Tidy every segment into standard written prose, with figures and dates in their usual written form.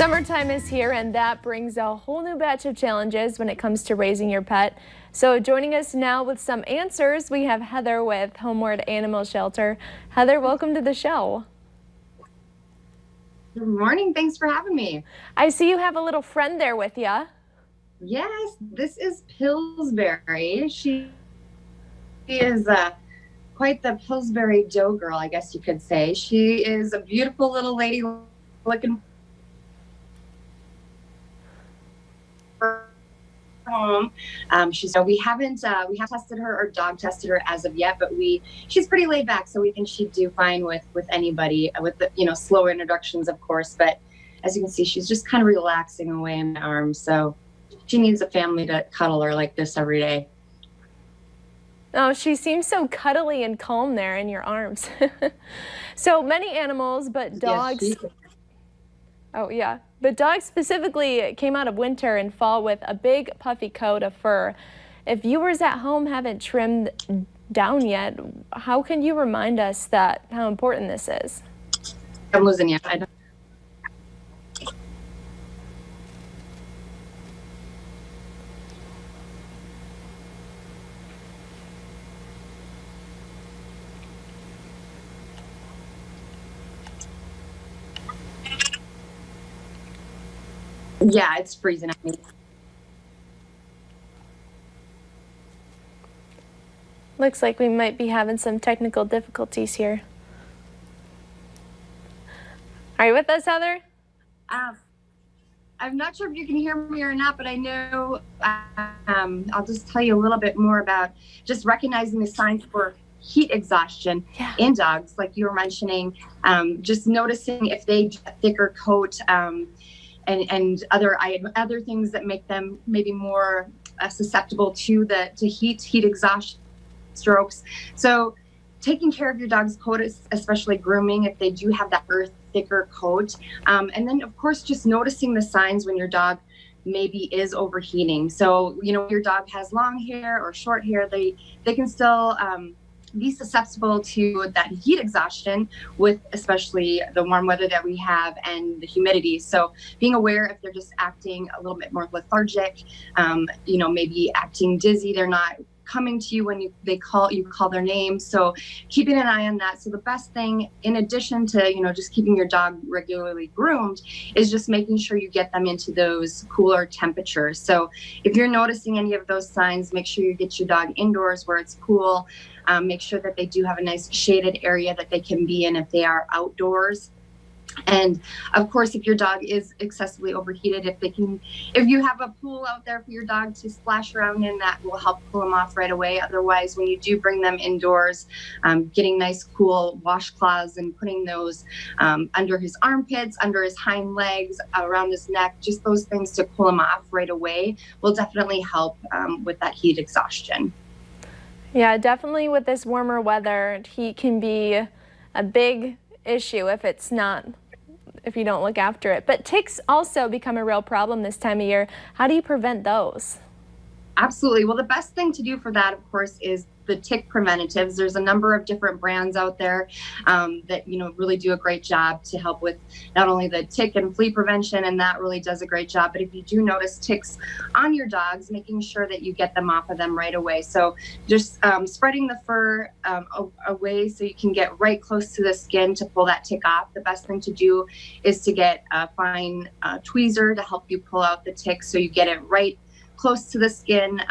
Summertime is here, and that brings a whole new batch of challenges when it comes to raising your pet. So joining us now with some answers, we have Heather with Homeward Animal Shelter. Heather, welcome to the show. Good morning. Thanks for having me. I see you have a little friend there with you. Yes, this is Pillsbury. She is quite the Pillsbury doe girl, I guess you could say. She is a beautiful little lady looking for home. We have tested her or dog tested her as of yet, but she's pretty laid back, so we think she'd do fine with anybody, with the slower introductions, of course. But as you can see, she's just kind of relaxing away in my arms, so she needs a family to cuddle her like this every day. Oh, she seems so cuddly and calm there in your arms. So many animals, but dogs. Yes, Oh, yeah. But dogs specifically came out of winter and fall with a big puffy coat of fur. If viewers at home haven't trimmed down yet, how can you remind us how important this is? I'm losing you. I don't. Yeah, it's freezing at me. Looks like we might be having some technical difficulties here. Are you with us, Heather? I'm not sure if you can hear me or not, but I know I'll just tell you a little bit more about just recognizing the signs for heat exhaustion in dogs, like you were mentioning. Just noticing if they get a thicker coat and other things that make them maybe more susceptible to heat exhaustion strokes. So taking care of your dog's coat, especially grooming if they do have that thicker coat. And then of course, just noticing the signs when your dog maybe is overheating. So, your dog has long hair or short hair, they can still be susceptible to that heat exhaustion with especially the warm weather that we have and the humidity. So being aware if they're just acting a little bit more lethargic, maybe acting dizzy, they're not coming to you when you call their name. So keeping an eye on that. So the best thing, in addition to just keeping your dog regularly groomed, is just making sure you get them into those cooler temperatures. So if you're noticing any of those signs, make sure you get your dog indoors where it's cool. Make sure that they do have a nice shaded area that they can be in if they are outdoors. And of course, if your dog is excessively overheated, if you have a pool out there for your dog to splash around in, that will help cool them off right away. Otherwise, when you do bring them indoors, getting nice cool washcloths and putting those under his armpits, under his hind legs, around his neck, just those things to cool him off right away will definitely help with that heat exhaustion. Yeah, definitely with this warmer weather, heat can be a big issue if you don't look after it. But ticks also become a real problem this time of year. How do you prevent those? Absolutely. Well, the best thing to do for that, of course, is the tick preventatives. There's a number of different brands out there that really do a great job to help with not only the tick and flea prevention, and that really does a great job, but if you do notice ticks on your dogs, making sure that you get them off of them right away. So just spreading the fur away so you can get right close to the skin to pull that tick off. The best thing to do is to get a fine tweezer to help you pull out the tick so you get it right close to the skin,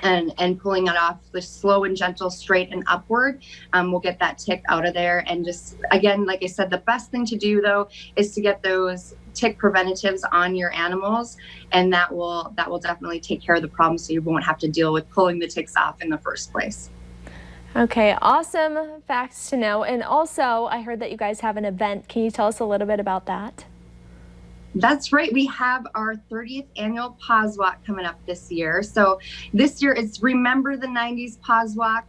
and pulling it off the slow and gentle, straight and upward will get that tick out of there. And just again, like I said, the best thing to do though is to get those tick preventatives on your animals, and that will definitely take care of the problem, so you won't have to deal with pulling the ticks off in the first place. Okay, awesome facts to know. And also, I heard that you guys have an event. Can you tell us a little bit about that? That's right. We have our 30th annual Paws Walk coming up this year. So this year it's Remember the 90s Paws Walk.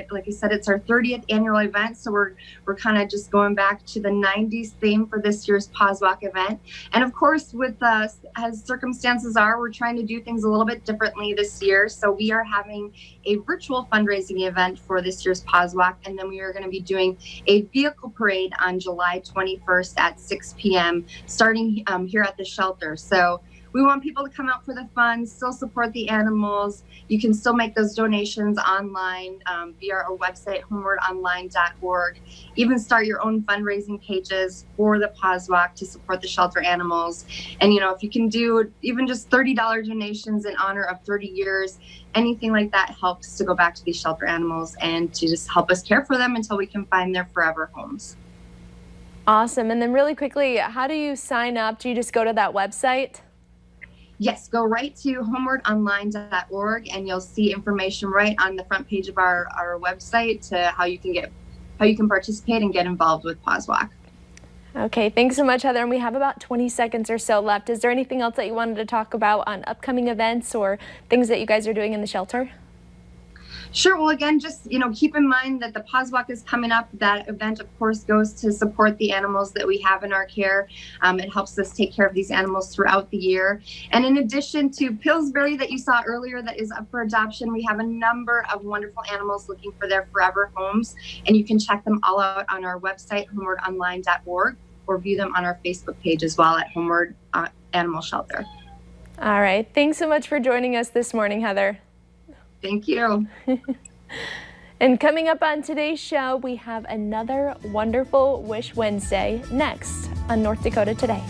Like I said, it's our 30th annual event. So we're kind of just going back to the 90s theme for this year's Paws Walk event. And of course, with as circumstances are, we're trying to do things a little bit differently this year. So we are having a virtual fundraising event for this year's Paws Walk. And then we are going to be doing a vehicle parade on July 21st at 6 p.m. starting here at the shelter. So we want people to come out for the fun, still support the animals. You can still make those donations online via our website, homewardonline.org. Even start your own fundraising pages for the Paws Walk to support the shelter animals. And, if you can do even just $30 donations in honor of 30 years, anything like that helps to go back to these shelter animals and to just help us care for them until we can find their forever homes. Awesome. And then really quickly, how do you sign up? Do you just go to that website? Yes, go right to homewardonline.org and you'll see information right on the front page of our website to how you can participate and get involved with Paws Walk. Okay, thanks so much, Heather. And we have about 20 seconds or so left. Is there anything else that you wanted to talk about on upcoming events or things that you guys are doing in the shelter? Sure. Well, again, just, keep in mind that the Paws Walk is coming up. That event, of course, goes to support the animals that we have in our care. It helps us take care of these animals throughout the year. And in addition to Pillsbury that you saw earlier that is up for adoption, we have a number of wonderful animals looking for their forever homes. And you can check them all out on our website, homewardonline.org, or view them on our Facebook page as well at Homeward Animal Shelter. All right. Thanks so much for joining us this morning, Heather. Thank you. And coming up on today's show, we have another wonderful Wish Wednesday next on North Dakota Today.